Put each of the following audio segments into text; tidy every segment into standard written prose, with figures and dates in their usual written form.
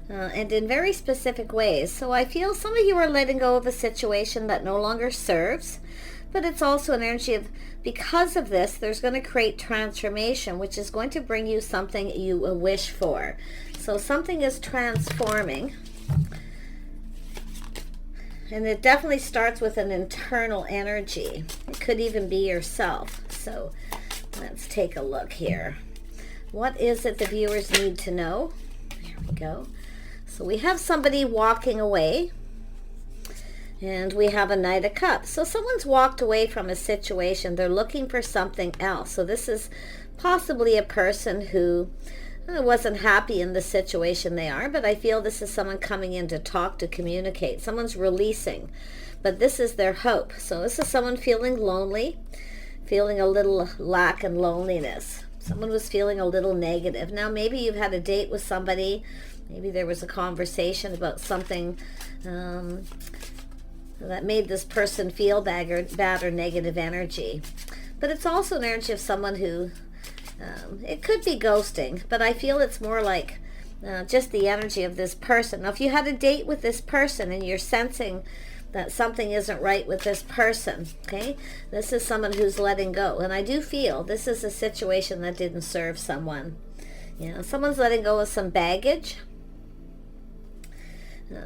and in very specific ways. So I feel some of you are letting go of a situation that no longer serves, but it's also an energy of, because of this, there's going to create transformation, which is going to bring you something you wish for. So something is transforming. And it definitely starts with an internal energy. It could even be yourself. So let's take a look here. What is it the viewers need to know? There we go. So we have somebody walking away. And we have a Knight of Cups. So someone's walked away from a situation. They're looking for something else. So this is possibly a person who wasn't happy in the situation they are, but I feel this is someone coming in to talk, to communicate. Someone's releasing, but this is their hope. So this is someone feeling lonely, feeling a little lack and loneliness. Someone was feeling a little negative. Now maybe you've had a date with somebody, maybe there was a conversation about something that made this person feel bad or negative energy. But it's also an energy of someone who it could be ghosting, but I feel it's more like just the energy of this person. Now, if you had a date with this person and you're sensing that something isn't right with this person, okay, this is someone who's letting go. And I do feel this is a situation that didn't serve someone. You know, someone's letting go of some baggage.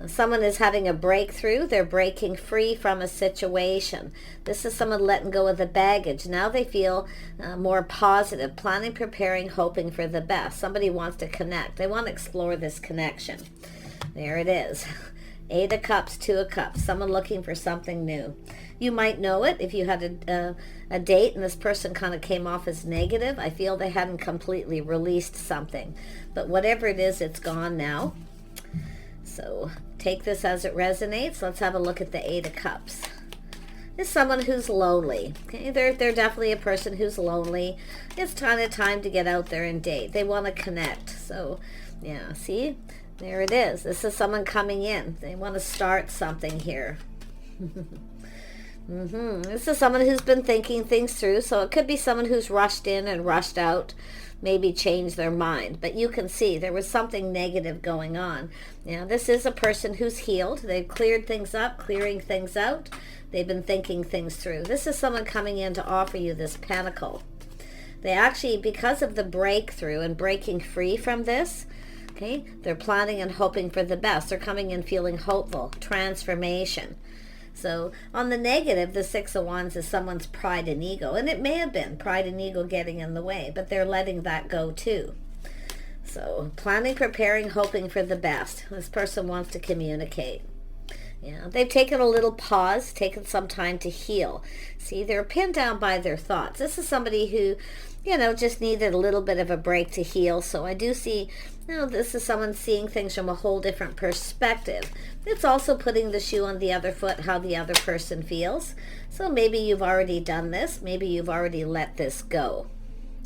Someone is having a breakthrough. They're breaking free from a situation. This is someone letting go of the baggage. Now they feel more positive, planning, preparing, hoping for the best. Somebody wants to connect. They want to explore this connection. There it is. 8 of Cups, 2 of Cups. Someone looking for something new. You might know it if you had a date and this person kind of came off as negative. I feel they hadn't completely released something. But whatever it is, it's gone now. So take this as it resonates. Let's have a look at the 8 of Cups. It's someone who's lonely. Okay, they're definitely a person who's lonely. It's kind of time to get out there and date. They want to connect. So yeah, see, there it is. This is someone coming in. They want to start something here. This is someone who's been thinking things through. So it could be someone who's rushed in and rushed out, maybe change their mind. But you can see there was something negative going on. Now, this is a person who's healed. They've cleared things up, clearing things out. They've been thinking things through. This is someone coming in to offer you this pentacle. They actually, because of the breakthrough and breaking free from this, okay, they're planning and hoping for the best. They're coming in feeling hopeful, transformation. So on the negative, the 6 of Wands is someone's pride and ego. And it may have been pride and ego getting in the way, but they're letting that go too. So planning, preparing, hoping for the best. This person wants to communicate. Yeah, they've taken a little pause, taken some time to heal. See, they're pinned down by their thoughts. This is somebody who, you know, just needed a little bit of a break to heal. So I do see, you know, this is someone seeing things from a whole different perspective. It's also putting the shoe on the other foot, how the other person feels. So maybe you've already done this. Maybe you've already let this go.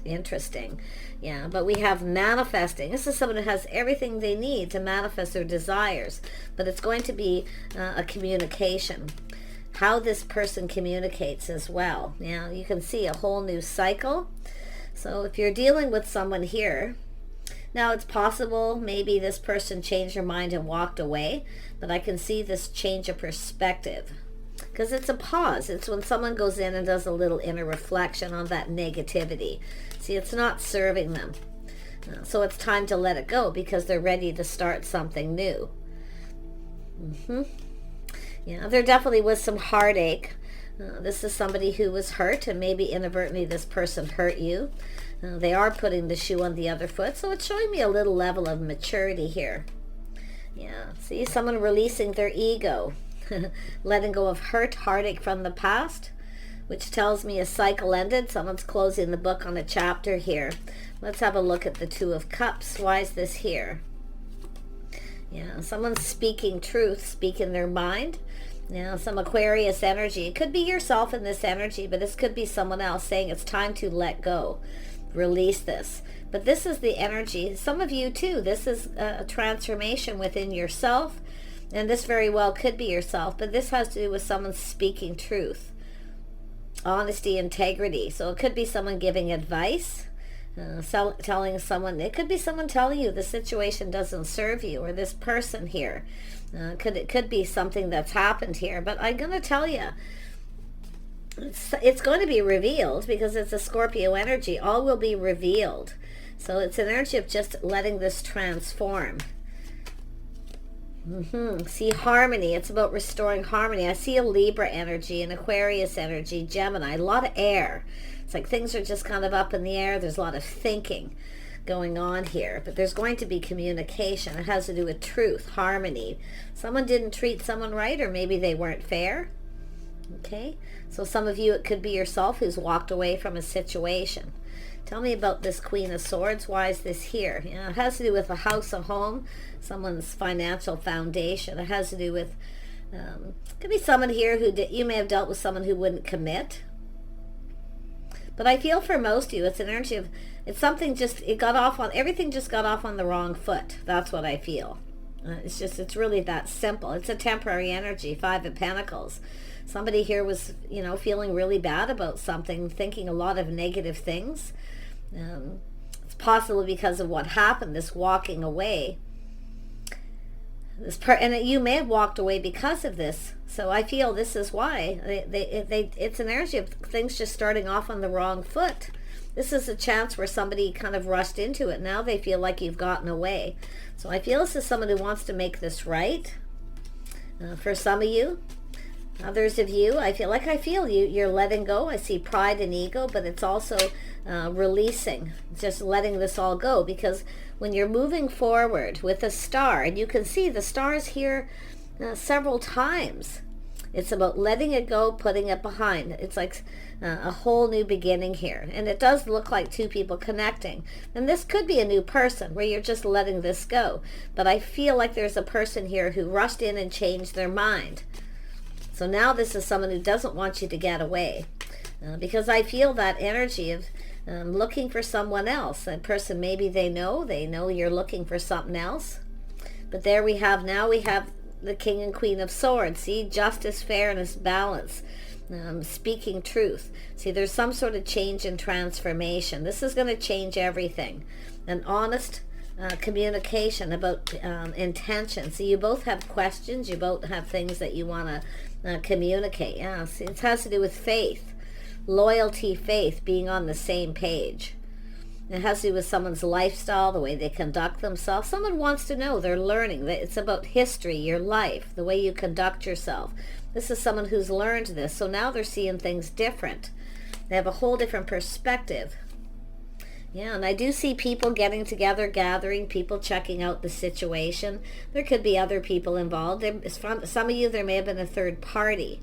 Interesting. Yeah, but we have manifesting. This is someone who has everything they need to manifest their desires, but it's going to be a communication. How this person communicates as well. Now, you can see a whole new cycle. So if you're dealing with someone here, now it's possible maybe this person changed their mind and walked away, but I can see this change of perspective. Because it's a pause. It's when someone goes in and does a little inner reflection on that negativity. See, it's not serving them. So it's time to let it go because they're ready to start something new. Yeah, there definitely was some heartache. This is somebody who was hurt, and maybe inadvertently this person hurt you. They are putting the shoe on the other foot, so it's showing me a little level of maturity here. Yeah, see, someone releasing their ego. Letting go of hurt, heartache from the past, which tells me a cycle ended. Someone's closing the book on a chapter here. Let's have a look at the 2 of Cups. Why is this here? Yeah, someone's speaking truth, speaking their mind. Now, some Aquarius energy. It could be yourself in this energy, but this could be someone else saying it's time to let go. Release this. But this is the energy. Some of you too. This is a transformation within yourself. And this very well could be yourself, but this has to do with someone speaking truth, honesty, integrity. So it could be someone giving advice. telling someone, it could be someone telling you the situation doesn't serve you, or this person here. It could be something that's happened here, but I'm going to tell you, it's going to be revealed because it's a Scorpio energy. All will be revealed. So it's an energy of just letting this transform. See, harmony. It's about restoring harmony. I see a Libra energy, an Aquarius energy, Gemini, a lot of air. It's like things are just kind of up in the air. There's a lot of thinking going on here, but there's going to be communication. It has to do with truth, harmony. Someone didn't treat someone right, or maybe they weren't fair. Okay, so some of you, it could be yourself who's walked away from a situation. Tell me about this Queen of Swords. Why is this here? You know, it has to do with a house, a home, someone's financial foundation. It has to do with, could be someone here who you may have dealt with someone who wouldn't commit. But I feel for most of you, it's an energy of, it's something just, everything just got off on the wrong foot. That's what I feel. It's really that simple. It's a temporary energy, Five of Pentacles. Somebody here was, feeling really bad about something, thinking a lot of negative things. It's possibly because of what happened, this walking away. And you may have walked away because of this. So I feel this is why. It's an energy of things just starting off on the wrong foot. This is a chance where somebody kind of rushed into it. Now they feel like you've gotten away. So I feel this is someone who wants to make this right. For some of you. Others of you, I feel you're letting go. I see pride and ego, but it's also releasing, just letting this all go. Because when you're moving forward with a star, and you can see the stars here several times, it's about letting it go, putting it behind. It's like a whole new beginning here. And it does look like two people connecting. And this could be a new person where you're just letting this go. But I feel like there's a person here who rushed in and changed their mind. So now this is someone who doesn't want you to get away. Because I feel that energy of looking for someone else. That person, maybe they know you're looking for something else. But there we have the King and Queen of Swords. See, justice, fairness, balance, speaking truth. See, there's some sort of change and transformation. This is going to change everything. An honest communication about intention. So you both have questions. You both have things that you want to communicate. Yeah, see, it has to do with faith, loyalty, faith, being on the same page. It has to do with someone's lifestyle, the way they conduct themselves. Someone wants to know, they're learning. It's about history, your life, the way you conduct yourself. This is someone who's learned this, so now they're seeing things different. They have a whole different perspective. Yeah, and I do see people getting together, gathering, people checking out the situation. There could be other people involved. Some of you, there may have been a third party.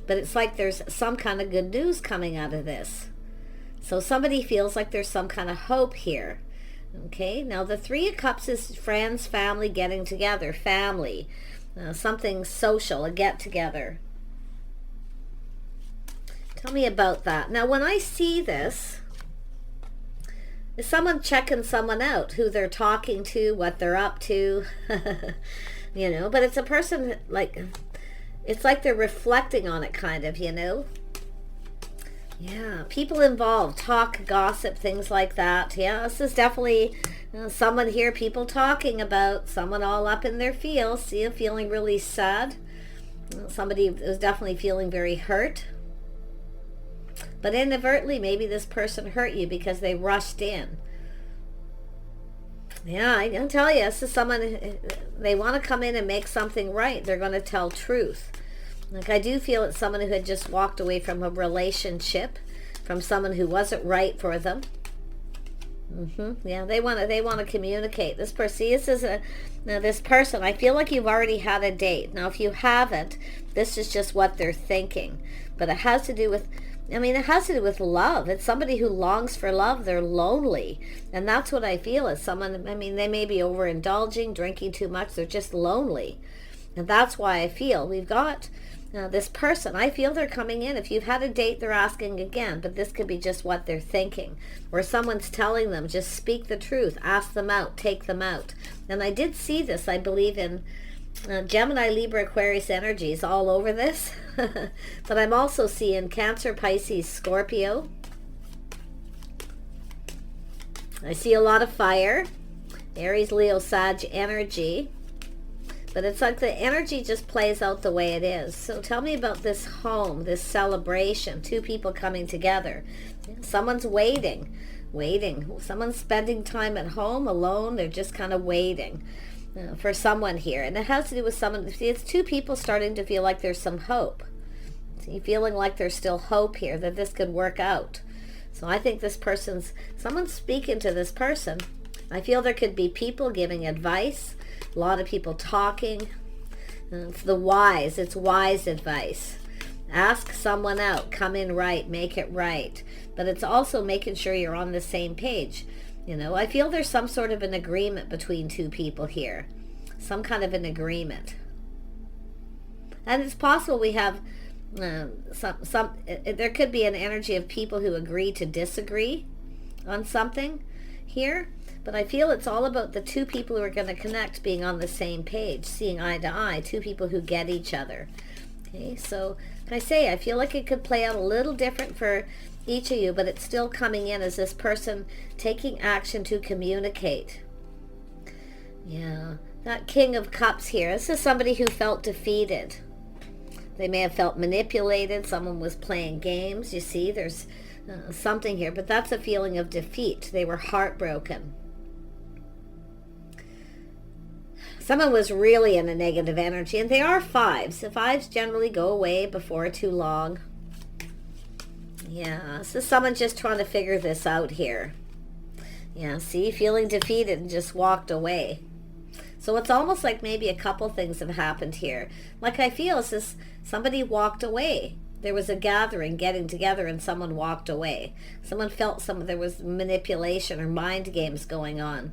But it's like there's some kind of good news coming out of this. So somebody feels like there's some kind of hope here. Okay, now the Three of Cups is friends, family getting together, family, something social, a get-together. Tell me about that. Now, when I see this, is someone checking someone out, who they're talking to, what they're up to, but it's a person, it's like they're reflecting on it, kind of, Yeah, people involved, talk, gossip, things like that. Yeah, this is definitely someone here, people talking about someone all up in their feels, feeling really sad. Somebody is definitely feeling very hurt. But inadvertently, maybe this person hurt you because they rushed in. Yeah, I can tell you, this is someone, they want to come in and make something right. They're going to tell truth. I do feel it's someone who had just walked away from a relationship, from someone who wasn't right for them. Yeah, they want to communicate. This person, this person, I feel like you've already had a date. Now, if you haven't, this is just what they're thinking. But it has to do with, it has to do with love. It's somebody who longs for love. They're lonely. And that's what I feel is someone, they may be overindulging, drinking too much. They're just lonely. And that's why I feel we've got this person. I feel they're coming in. If you've had a date, they're asking again. But this could be just what they're thinking. Or someone's telling them, just speak the truth. Ask them out. Take them out. And I did see this, I believe, in Gemini, Libra, Aquarius energies all over this. But I'm also seeing Cancer, Pisces, Scorpio. I see a lot of fire, Aries, Leo, Sag energy. But it's like the energy just plays out the way it is. So tell me about this home, this celebration, two people coming together. Someone's waiting. Someone's spending time at home alone. They're just kind of waiting for someone here. And it has to do with someone. See, it's two people starting to feel like there's some hope. See, feeling like there's still hope here, that this could work out. So I think someone's speaking to this person. I feel there could be people giving advice. A lot of people talking. It's it's wise advice. Ask someone out, come in right, make it right. But it's also making sure you're on the same page. I feel there's some sort of an agreement between two people here. Some kind of an agreement. And it's possible we have there could be an energy of people who agree to disagree on something here. But I feel it's all about the two people who are going to connect being on the same page, seeing eye to eye, two people who get each other. Okay, so I feel like it could play out a little different for each of you, but it's still coming in as this person taking action to communicate. Yeah, that King of Cups here. This is somebody who felt defeated. They may have felt manipulated. Someone was playing games. You see, there's something here, but that's a feeling of defeat. They were heartbroken. Someone was really in a negative energy, and they are fives. The fives generally go away before too long. Yeah, so someone's just trying to figure this out here. Yeah, see, feeling defeated and just walked away. So it's almost like maybe a couple things have happened here. Like I feel it's this, somebody walked away. There was a gathering, getting together, and someone walked away. Someone felt there was manipulation or mind games going on.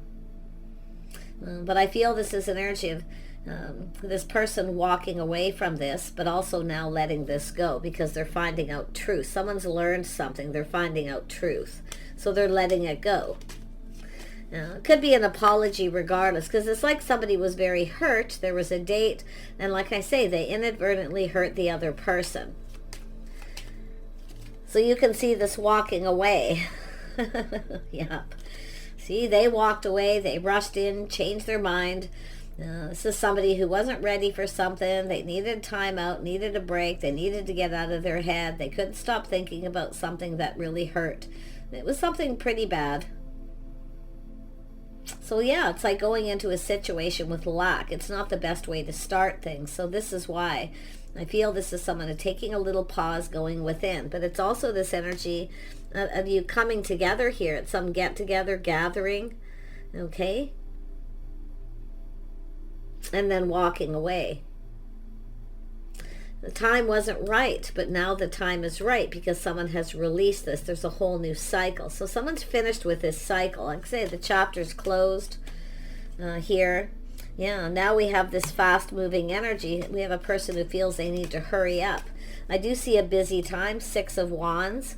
But I feel this is an energy of this person walking away from this, but also now letting this go because they're finding out truth. Someone's learned something. They're finding out truth. So they're letting it go. It could be an apology regardless, because it's like somebody was very hurt. There was a date, and like I say, they inadvertently hurt the other person. So you can see this walking away. Yep. See, they walked away, they rushed in, changed their mind. This is somebody who wasn't ready for something. They needed time out, needed a break. They needed to get out of their head. They couldn't stop thinking about something that really hurt. It was something pretty bad. So yeah, it's like going into a situation with lack. It's not the best way to start things. So this is why I feel this is someone taking a little pause, going within. But it's also this energy of you coming together here at some get-together gathering, okay? And then walking away. The time wasn't right, but now the time is right because someone has released this. There's a whole new cycle. So someone's finished with this cycle. Like I say, the chapter's closed here. Yeah, now we have this fast-moving energy. We have a person who feels they need to hurry up. I do see a busy time, 6 of Wands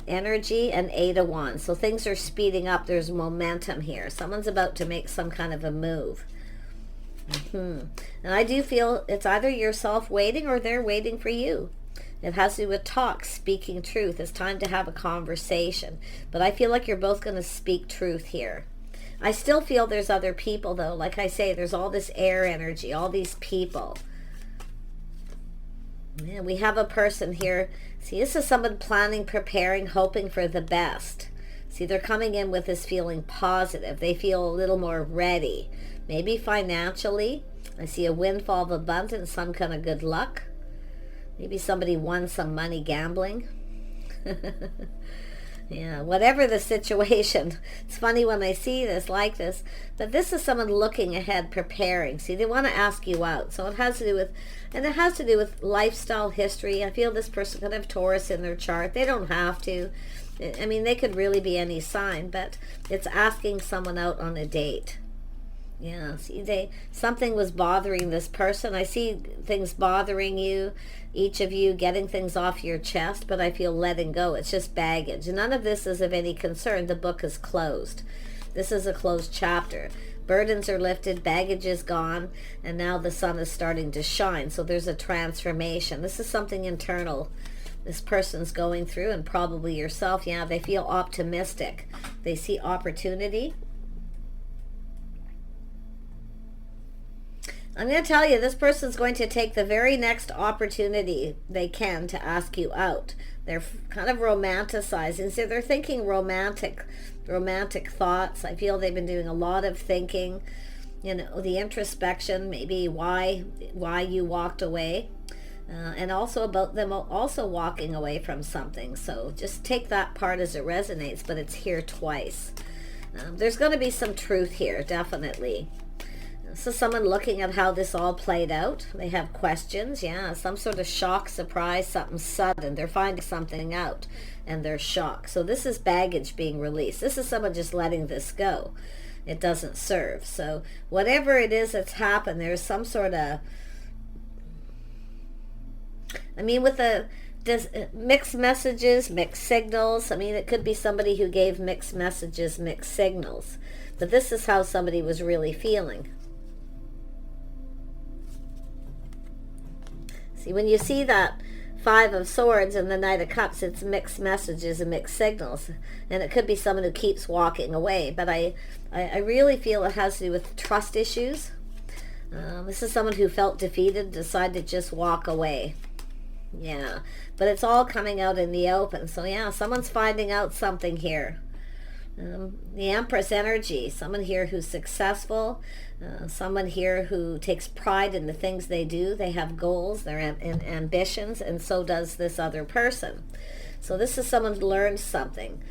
energy and 8 of Wands. So things are speeding up. There's momentum here. Someone's about to make some kind of a move. And I do feel it's either yourself waiting or they're waiting for you. It has to do with talk, speaking truth. It's time to have a conversation. But I feel like you're both going to speak truth here. I still feel there's other people, though. Like I say, there's all this air energy, all these people. And we have a person here. See, this is someone planning, preparing, hoping for the best. See, they're coming in with this feeling positive. They feel a little more ready. Maybe financially. I see a windfall of abundance, some kind of good luck. Maybe somebody won some money gambling. Yeah, whatever the situation. It's funny when I see this like this, but this is someone looking ahead, preparing. See, they want to ask you out. So it has to do with, and it has to do with lifestyle history. I feel this person could have Taurus in their chart. They don't have to. I mean, they could really be any sign, but it's asking someone out on a date. Yeah, see, something was bothering this person. I see things bothering you, each of you getting things off your chest, but I feel letting go. It's just baggage. None of this is of any concern. The book is closed. This is a closed chapter. Burdens are lifted, baggage is gone, and now the sun is starting to shine. So there's a transformation. This is something internal this person's going through, and probably yourself. Yeah, they feel optimistic. They see opportunity. I'm going to tell you, this person's going to take the very next opportunity they can to ask you out. They're kind of romanticizing. So they're thinking romantic thoughts. I feel they've been doing a lot of thinking. You know, the introspection, maybe why you walked away. And also about them also walking away from something. So just take that part as it resonates, but it's here twice. There's going to be some truth here, definitely. So someone looking at how this all played out. They have questions, yeah, some sort of shock, surprise, something sudden. They're finding something out and they're shocked. So this is baggage being released. This is someone just letting this go. It doesn't serve. So whatever it is that's happened, there's some sort of, I mean, with the mixed messages, mixed signals. I mean, it could be somebody who gave mixed messages, mixed signals. But this is how somebody was really feeling. See, when you see that Five of Swords and the Knight of Cups, it's mixed messages and mixed signals. And it could be someone who keeps walking away. But I really feel it has to do with trust issues. This is someone who felt defeated, decided to just walk away. Yeah, but it's all coming out in the open. So yeah, someone's finding out something here. The Empress energy, someone here who's successful, someone here who takes pride in the things they do. They have goals, they're ambitions, and so does this other person. So this is someone who learns something.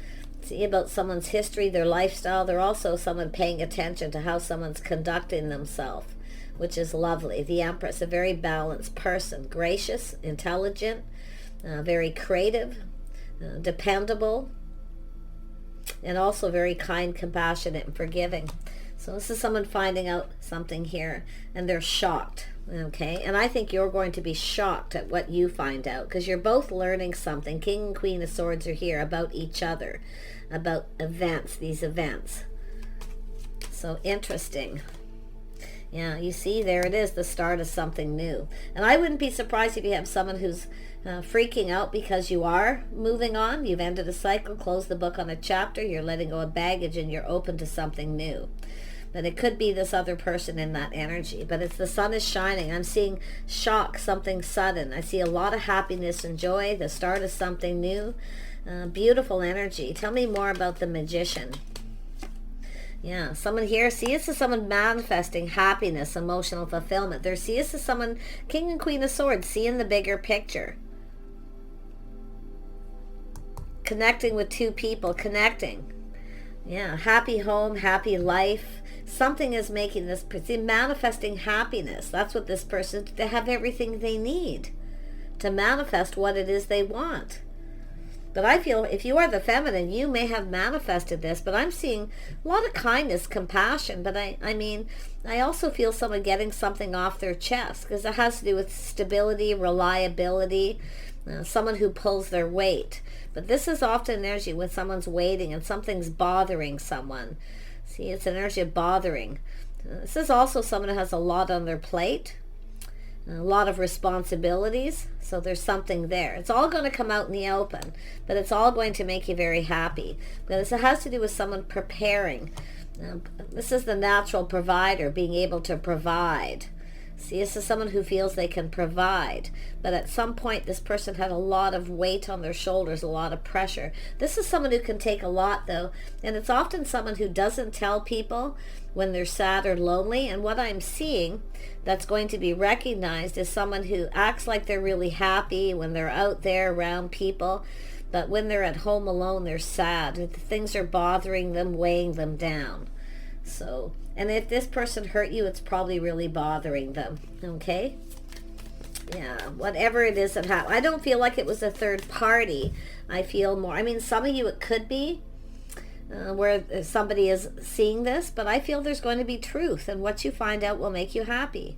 See about someone's history, their lifestyle. They're also someone paying attention to how someone's conducting themselves, which is lovely. The Empress, a very balanced person, gracious, intelligent, very creative, dependable, and also very kind, compassionate, and forgiving. So this is someone finding out something here, and they're shocked, okay? And I think you're going to be shocked at what you find out, because you're both learning something. King and Queen of Swords are here about each other, about events, these events. So interesting. Yeah, you see, there it is, the start of something new. And I wouldn't be surprised if you have someone who's freaking out because you are moving on. You've ended a cycle, closed the book on a chapter, you're letting go of baggage, and you're open to something new. But it could be this other person in that energy. But it's the sun is shining. I'm seeing shock, something sudden. I see a lot of happiness and joy, the start of something new. Beautiful energy. Tell me more about the Magician. Yeah, someone here, see, this is someone manifesting happiness, emotional fulfillment. There, see, this is someone, King and Queen of Swords, seeing the bigger picture. Connecting with two people, connecting. Yeah, happy home, happy life. Something is making this person, manifesting happiness. That's what this person, they have everything they need to manifest what it is they want. But I feel if you are the feminine, you may have manifested this, but I'm seeing a lot of kindness, compassion. But I mean, I also feel someone getting something off their chest, because it has to do with stability, reliability, someone who pulls their weight. But this is often energy when someone's waiting and something's bothering someone. See, it's an energy of bothering. This is also someone who has a lot on their plate, a lot of responsibilities. So there's something there. It's all going to come out in the open, but it's all going to make you very happy. Because it has to do with someone preparing. This is the natural provider, being able to provide. See, this is someone who feels they can provide. But at some point, this person had a lot of weight on their shoulders, a lot of pressure. This is someone who can take a lot, though. And it's often someone who doesn't tell people when they're sad or lonely. And what I'm seeing that's going to be recognized is someone who acts like they're really happy when they're out there around people. But when they're at home alone, they're sad. Things are bothering them, weighing them down. So, and if this person hurt you, it's probably really bothering them, okay? Yeah, whatever it is that happened. I don't feel like it was a third party. I feel more, I mean, some of you it could be where somebody is seeing this, but I feel there's going to be truth, and what you find out will make you happy,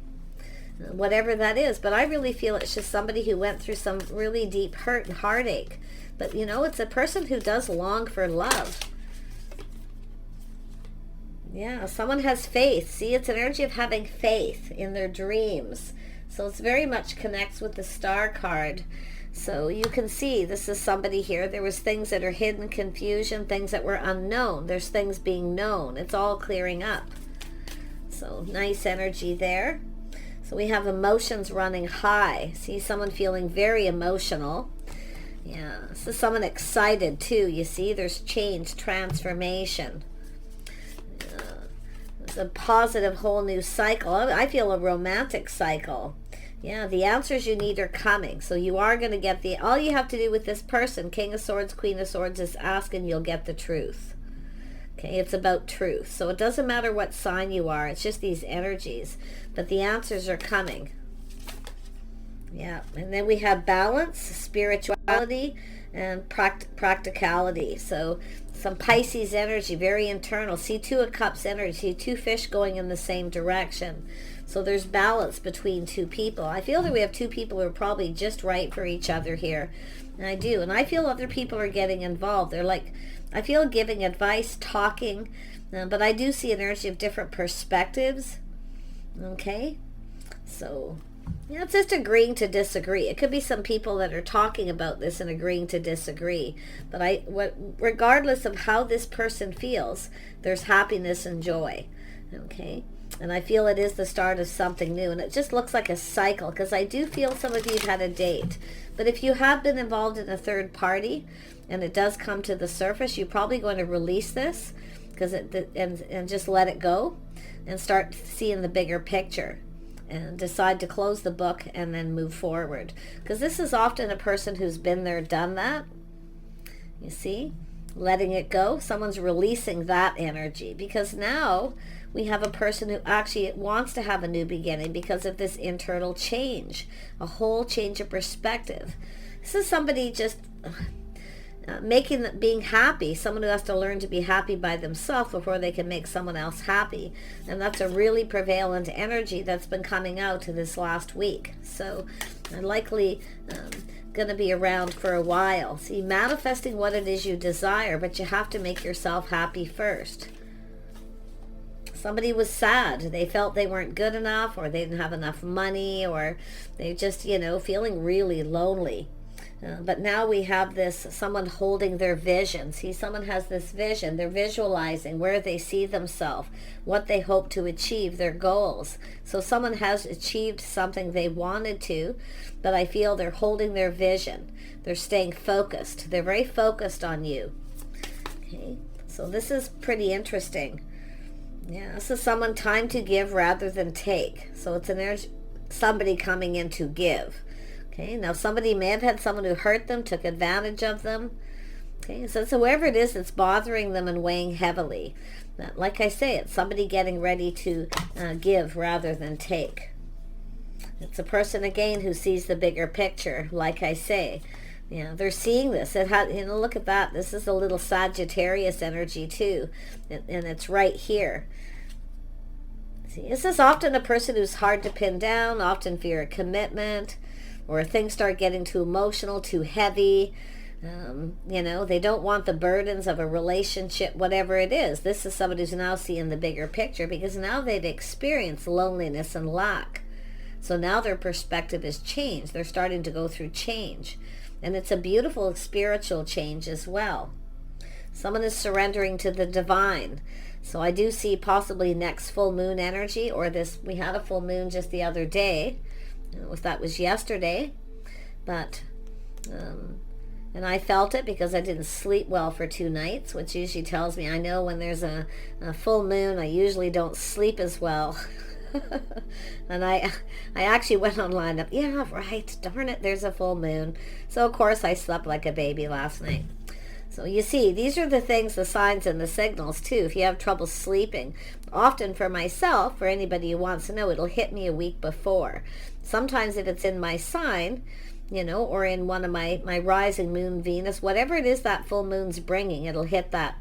whatever that is. But I really feel it's just somebody who went through some really deep hurt and heartache. But, you know, it's a person who does long for love. Yeah, someone has faith. See, it's an energy of having faith in their dreams. So it's very much connects with the Star card. So you can see this is somebody here. There was things that are hidden, confusion, things that were unknown. There's things being known. It's all clearing up. So nice energy there. So we have emotions running high. See someone feeling very emotional. Yeah, this is someone excited too. You see, there's change, transformation. It's a positive whole new cycle. I feel a romantic cycle. Yeah, the answers you need are coming. So you are going to get all you have to do with this person, King of Swords, Queen of Swords, is ask and you'll get the truth. Okay, it's about truth. So it doesn't matter what sign you are. It's just these energies. But the answers are coming. Yeah, and then we have balance, spirituality, and practicality. So some Pisces energy, very internal. See Two of Cups energy, see two fish going in the same direction. So there's balance between two people. I feel that we have two people who are probably just right for each other here. And I do. And I feel other people are getting involved. They're like, I feel giving advice, talking, but I do see an energy of different perspectives. Okay? So, yeah, it's just agreeing to disagree. It could be some people that are talking about this and agreeing to disagree. But regardless of how this person feels, there's happiness and joy. Okay? And I feel it is the start of something new. And it just looks like a cycle, because I do feel some of you have had a date. But if you have been involved in a third party, and it does come to the surface, you're probably going to release this and just let it go and start seeing the bigger picture and decide to close the book and then move forward. Because this is often a person who's been there, done that. You see? Letting it go. Someone's releasing that energy, because now we have a person who actually wants to have a new beginning because of this internal change, a whole change of perspective. This is somebody just being happy, someone who has to learn to be happy by themselves before they can make someone else happy. And that's a really prevalent energy that's been coming out this last week. So likely going to be around for a while. See, manifesting what it is you desire, but you have to make yourself happy first. Somebody was sad. They felt they weren't good enough, or they didn't have enough money, or they just, feeling really lonely. But now we have someone holding their vision. See, someone has this vision. They're visualizing where they see themselves, what they hope to achieve, their goals. So someone has achieved something they wanted to, but I feel they're holding their vision. They're staying focused. They're very focused on you. Okay, so this is pretty interesting. Yeah, this is someone time to give rather than take. So it's somebody coming in to give. Okay, now somebody may have had someone who hurt them, took advantage of them. Okay, so whoever it is that's bothering them and weighing heavily. Like I say, it's somebody getting ready to give rather than take. It's a person, again, who sees the bigger picture, like I say. Yeah, they're seeing this. Look at that. This is a little Sagittarius energy, too. And it's right here. See, this is often a person who's hard to pin down, often fear of commitment, or things start getting too emotional, too heavy. They don't want the burdens of a relationship, whatever it is. This is somebody who's now seeing the bigger picture, because now they've experienced loneliness and lack. So now their perspective has changed. They're starting to go through change. And it's a beautiful spiritual change as well. Someone is surrendering to the divine. So I do see possibly next full moon energy, or we had a full moon just the other day. I don't know if that was yesterday, but and I felt it because I didn't sleep well for 2 nights, which usually tells me, I know when there's a full moon, I usually don't sleep as well. And I actually went online up, yeah, right, darn it, there's a full moon. So of course I slept like a baby last night. So you see, these are the things, the signs and the signals too. If you have trouble sleeping, often for myself, for anybody who wants to know, it'll hit me a week before. Sometimes if it's in my sign, or in one of my rising moon, Venus, whatever it is that full moon's bringing, it'll hit that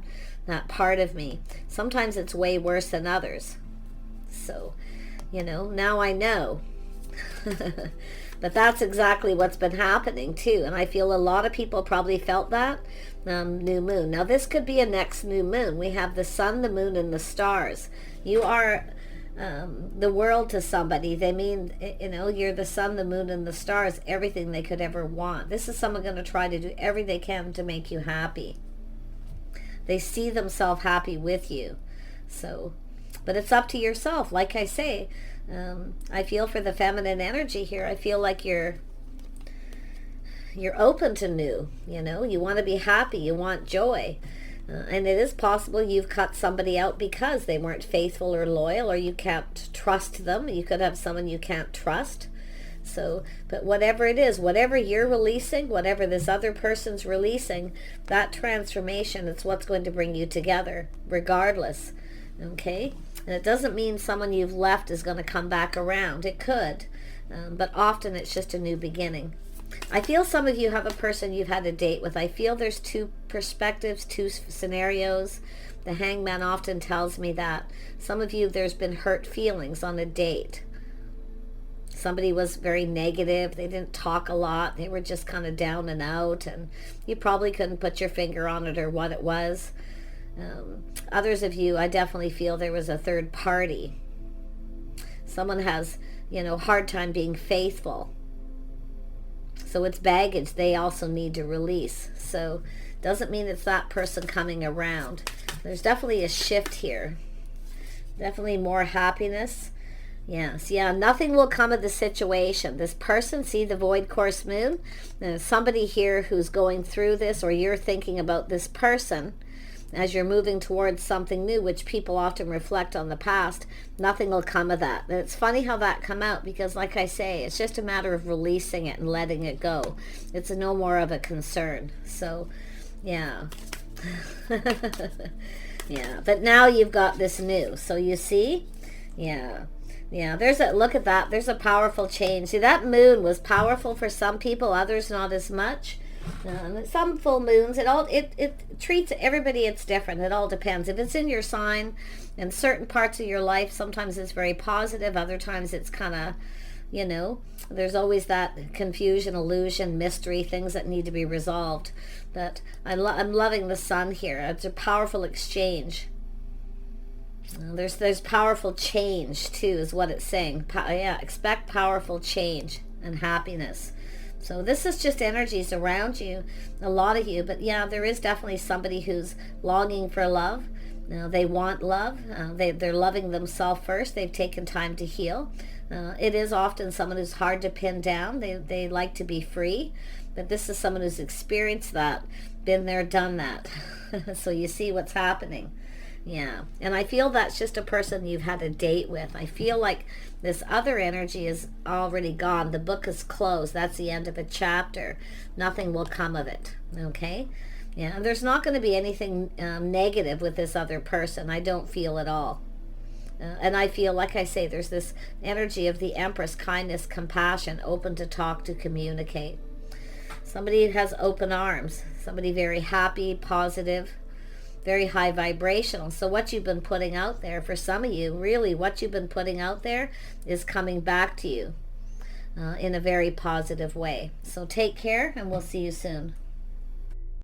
part of me. Sometimes it's way worse than others. So, now I know. But that's exactly what's been happening too. And I feel a lot of people probably felt that new moon. Now this could be a next new moon. We have the sun, the moon, and the stars. You are the world to somebody. They mean, you know, you're the sun, the moon, and the stars, everything they could ever want. This is someone going to try to do everything they can to make you happy. They see themselves happy with you. So, but it's up to yourself. Like I say, I feel for the feminine energy here. I feel like you're open to new, you know, you want to be happy, you want joy. And it is possible you've cut somebody out because they weren't faithful or loyal, or you can't trust them. You could have someone you can't trust. So, but whatever it is, whatever you're releasing, whatever this other person's releasing, that transformation, it's what's going to bring you together, regardless. Okay? And it doesn't mean someone you've left is going to come back around. It could. But often it's just a new beginning. I feel some of you have a person you've had a date with. I feel there's two perspectives, two scenarios. The Hangman often tells me that. Some of you, there's been hurt feelings on a date. Somebody was very negative. They didn't talk a lot. They were just kind of down and out, and you probably couldn't put your finger on it or what it was. Others of you, I definitely feel there was a third party. Someone has, you know, hard time being faithful. So it's baggage they also need to release. So doesn't mean it's that person coming around. There's definitely a shift here. Definitely more happiness. Yes, yeah, nothing will come of the situation. This person, see the void course moon? There's somebody here who's going through this, or you're thinking about this person as you're moving towards something new, which people often reflect on the past. Nothing will come of that. And it's funny how that come out, because like I say, it's just a matter of releasing it and letting it go. It's no more of a concern. So, yeah. Yeah, but now you've got this new. So you see? Yeah. Yeah, there's a, look at that. There's a powerful change. See, that moon was powerful for some people, others not as much. Some full moons, it treats everybody, it's different. It all depends. If it's in your sign, in certain parts of your life, sometimes it's very positive. Other times it's kind of, you know, there's always that confusion, illusion, mystery, things that need to be resolved. But I'm loving the sun here. It's a powerful exchange. There's powerful change too, is what it's saying. Yeah, expect powerful change and happiness. So this is just energies around you, a lot of you. But yeah, there is definitely somebody who's longing for love. They want love. They're loving themselves first. They've taken time to heal. It is often someone who's hard to pin down. They like to be free. But this is someone who's experienced that, been there, done that. So you see what's happening. Yeah, and I feel that's just a person you've had a date with. I feel like this other energy is already gone. The book is closed. That's the end of a chapter. Nothing will come of it, okay? Yeah, and there's not going to be anything negative with this other person. I don't feel at all. And I feel, like I say, there's this energy of the Empress, kindness, compassion, open to talk, to communicate. Somebody has open arms. Somebody very happy, positive, very high vibrational. So what you've been putting out there, for some of you, really what you've been putting out there is coming back to you in a very positive way. So take care, and we'll see you soon.